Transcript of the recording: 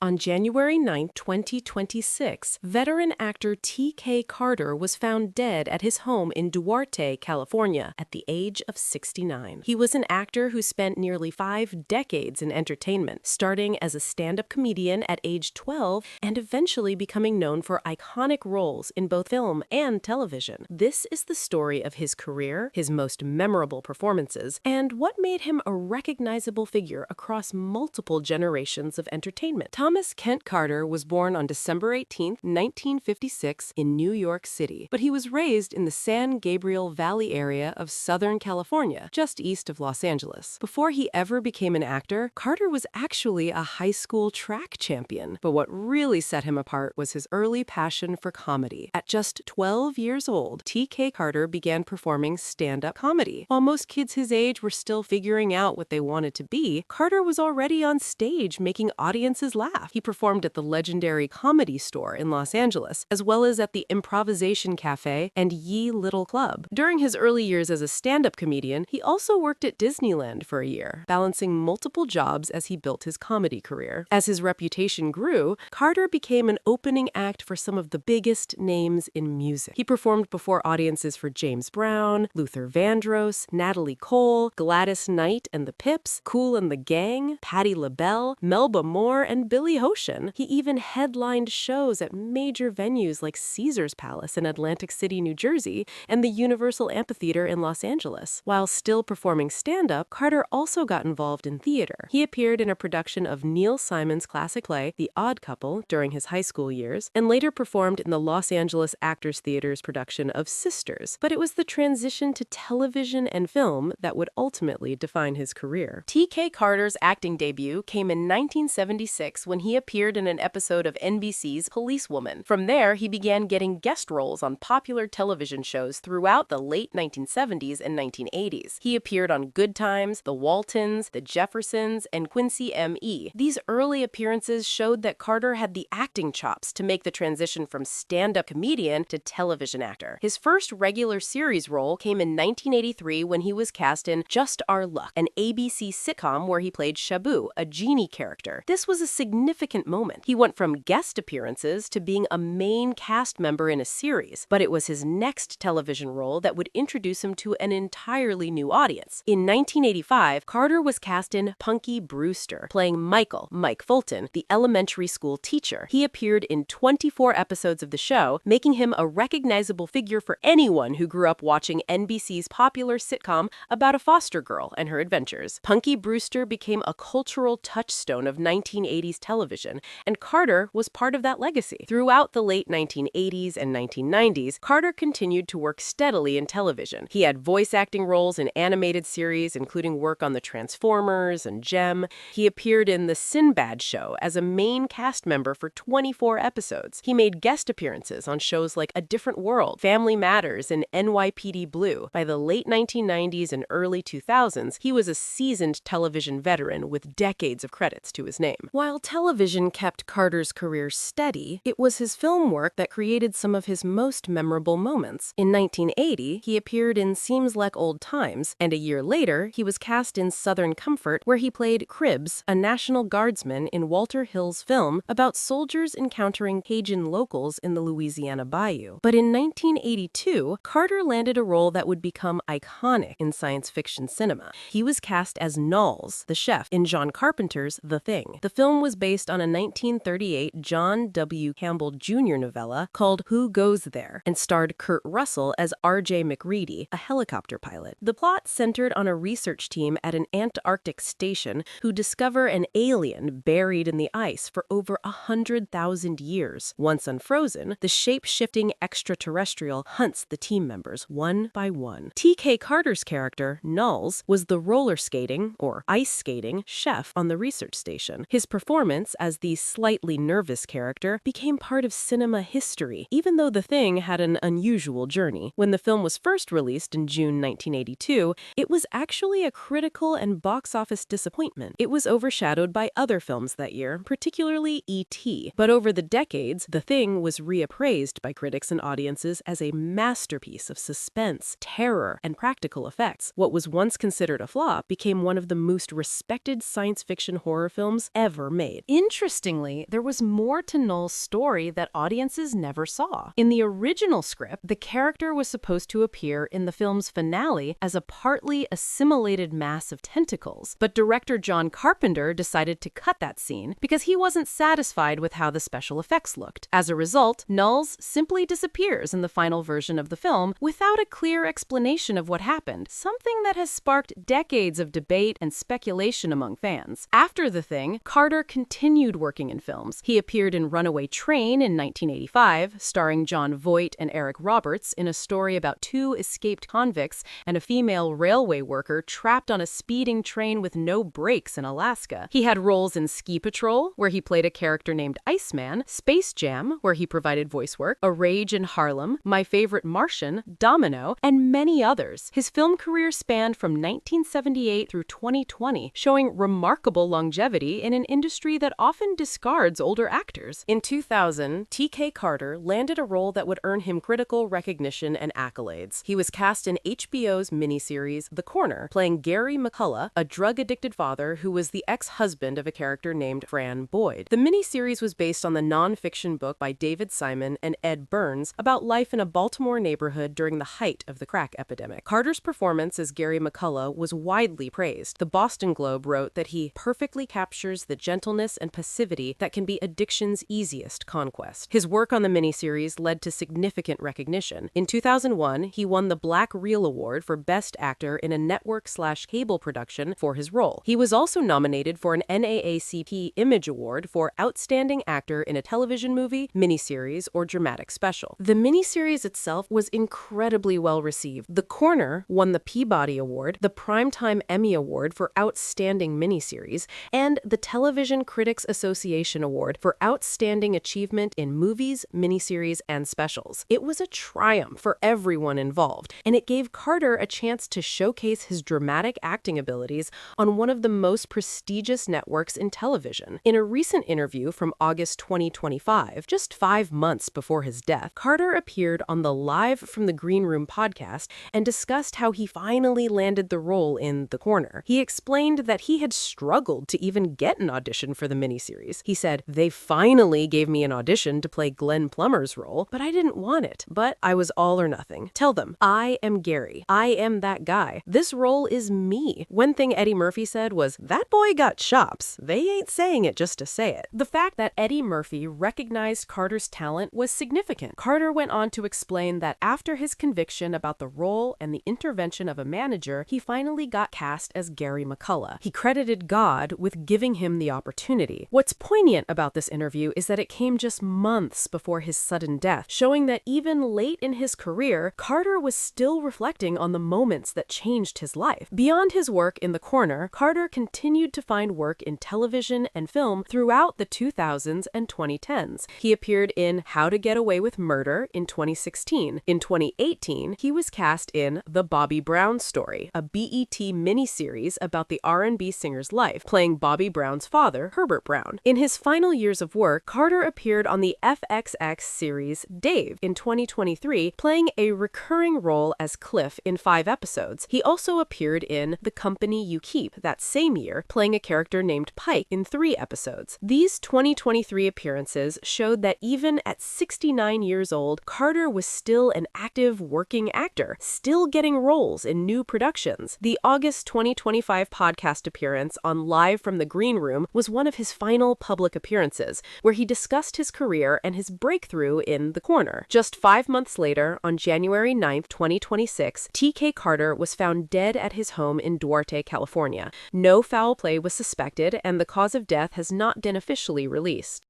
On January 9, 2026, veteran actor T.K. Carter was found dead at his home in Duarte, California, at the age of 69. He was an actor who spent nearly 5 decades in entertainment, starting as a stand-up comedian at age 12 and eventually becoming known for iconic roles in both film and television. This is the story of his career, his most memorable performances, and what made him a recognizable figure across multiple generations of entertainment. Thomas Kent Carter was born on December 18, 1956, in New York City, but he was raised in the San Gabriel Valley area of Southern California, just east of Los Angeles. Before he ever became an actor, Carter was actually a high school track champion, but what really set him apart was his early passion for comedy. At just 12 years old, T.K. Carter began performing stand-up comedy. While most kids his age were still figuring out what they wanted to be, Carter was already on stage making audiences laugh. He performed at the legendary Comedy Store in Los Angeles, as well as at the Improvisation Cafe and Ye Little Club. During his early years as a stand-up comedian, he also worked at Disneyland for a year, balancing multiple jobs as he built his comedy career. As his reputation grew, Carter became an opening act for some of the biggest names in music. He performed before audiences for James Brown, Luther Vandross, Natalie Cole, Gladys Knight and the Pips, Kool and the Gang, Patti LaBelle, Melba Moore, and Billy Ocean. He even headlined shows at major venues like Caesar's Palace in Atlantic City, New Jersey, and the Universal Amphitheater in Los Angeles. While still performing stand-up, Carter also got involved in theater. He appeared in a production of Neil Simon's classic play, The Odd Couple, during his high school years, and later performed in the Los Angeles Actors Theater's production of Sisters. But it was the transition to television and film that would ultimately define his career. T.K. Carter's acting debut came in 1976 when he appeared in an episode of NBC's Policewoman. From there, he began getting guest roles on popular television shows throughout the late 1970s and 1980s. He appeared on Good Times, The Waltons, The Jeffersons, and Quincy M.E. These early appearances showed that Carter had the acting chops to make the transition from stand-up comedian to television actor. His first regular series role came in 1983 when he was cast in Just Our Luck, an ABC sitcom where he played Shabu, a genie character. This was a significant moment. He went from guest appearances to being a main cast member in a series, but it was his next television role that would introduce him to an entirely new audience. In 1985, Carter was cast in Punky Brewster, playing Michael, Mike Fulton, the elementary school teacher. He appeared in 24 episodes of the show, making him a recognizable figure for anyone who grew up watching NBC's popular sitcom about a foster girl and her adventures. Punky Brewster became a cultural touchstone of 1980s television, and Carter was part of that legacy. Throughout the late 1980s and 1990s, Carter continued to work steadily in television. He had voice acting roles in animated series, including work on the Transformers and Gem. He appeared in The Sinbad Show as a main cast member for 24 episodes. He made guest appearances on shows like A Different World, Family Matters, and NYPD Blue. By the late 1990s and early 2000s, he was a seasoned television veteran with decades of credits to his name. While television kept Carter's career steady, it was his film work that created some of his most memorable moments. In 1980, he appeared in Seems Like Old Times, and a year later, he was cast in Southern Comfort, where he played Cribbs, a National Guardsman in Walter Hill's film about soldiers encountering Cajun locals in the Louisiana Bayou. But in 1982, Carter landed a role that would become iconic in science fiction cinema. He was cast as Knowles, the chef, in John Carpenter's The Thing. The film was based on a 1938 John W. Campbell Jr. novella called Who Goes There, and starred Kurt Russell as R.J. McReady, a helicopter pilot. The plot centered on a research team at an Antarctic station who discover an alien buried in the ice for over 100,000 years. Once unfrozen, the shape-shifting extraterrestrial hunts the team members one by one. T.K. Carter's character, Knowles, was the roller skating, or ice skating, chef on the research station. His performance as the slightly nervous character became part of cinema history, even though The Thing had an unusual journey. When the film was first released in June 1982, it was actually a critical and box office disappointment. It was overshadowed by other films that year, particularly E.T. But over the decades, The Thing was reappraised by critics and audiences as a masterpiece of suspense, terror, and practical effects. What was once considered a flop became one of the most respected science fiction horror films ever made. Interestingly, there was more to Null's story that audiences never saw. In the original script, the character was supposed to appear in the film's finale as a partly assimilated mass of tentacles, but director John Carpenter decided to cut that scene because he wasn't satisfied with how the special effects looked. As a result, Nulls simply disappears in the final version of the film without a clear explanation of what happened, something that has sparked decades of debate and speculation among fans. After The Thing, Carter continued working in films. He appeared in Runaway Train in 1985, starring Jon Voight and Eric Roberts in a story about two escaped convicts and a female railway worker trapped on a speeding train with no brakes in Alaska. He had roles in Ski Patrol, where he played a character named Iceman, Space Jam, where he provided voice work, A Rage in Harlem, My Favorite Martian, Domino, and many others. His film career spanned from 1978 through 2020, showing remarkable longevity in an industry that often discards older actors. In 2000, T.K. Carter landed a role that would earn him critical recognition and accolades. He was cast in HBO's miniseries The Corner, playing Gary McCullough, a drug-addicted father who was the ex-husband of a character named Fran Boyd. The miniseries was based on the non-fiction book by David Simon and Ed Burns about life in a Baltimore neighborhood during the height of the crack epidemic. Carter's performance as Gary McCullough was widely praised. The Boston Globe wrote that he perfectly captures the gentleness and passivity that can be addiction's easiest conquest. His work on the miniseries led to significant recognition. In 2001, he won the Black Reel Award for Best Actor in a network/cable production for his role. He was also nominated for an NAACP Image Award for Outstanding Actor in a Television Movie, Miniseries, or Dramatic Special. The miniseries itself was incredibly well received. The Corner won the Peabody Award, the Primetime Emmy Award for Outstanding Miniseries, and the Television Critics Association Award for Outstanding Achievement in Movies, Miniseries, and Specials. It was a triumph for everyone involved, and it gave Carter a chance to showcase his dramatic acting abilities on one of the most prestigious networks in television. In a recent interview from August 2025, just 5 months before his death, Carter appeared on the Live from the Green Room podcast and discussed how he finally landed the role in The Corner. He explained that he had struggled to even get an audition for the miniseries. He said, "They finally gave me an audition to play Glenn Plummer's role, but I didn't want it. But I was all or nothing. Tell them, I am Gary. I am that guy. This role is me." One thing Eddie Murphy said was, "That boy got chops. They ain't saying it just to say it." The fact that Eddie Murphy recognized Carter's talent was significant. Carter went on to explain that after his conviction about the role and the intervention of a manager, he finally got cast as Gary McCullough. He credited God with giving him the opportunity. What's poignant about this interview is that it came just months before his sudden death, showing that even late in his career, Carter was still reflecting on the moments that changed his life. Beyond his work in The Corner, Carter continued to find work in television and film throughout the 2000s and 2010s. He appeared in How to Get Away with Murder in 2016. In 2018, he was cast in The Bobby Brown Story, a BET miniseries about the R&B singer's life, playing Bobby Brown's father, Herbert Brown. In his final years of work, Carter appeared on the FXX series Dave in 2023, playing a recurring role as Cliff in 5 episodes. He also appeared in The Company You Keep that same year, playing a character named Pike in 3 episodes. These 2023 appearances showed that even at 69 years old, Carter was still an active working actor, still getting roles in new productions. The August 2025 podcast appearance on Live from the Green Room was one of his final public appearances, where he discussed his career and his breakthrough in The Corner. Just 5 months later, on January 9th, 2026, T.K. Carter was found dead at his home in Duarte, California. No foul play was suspected, and the cause of death has not been officially released.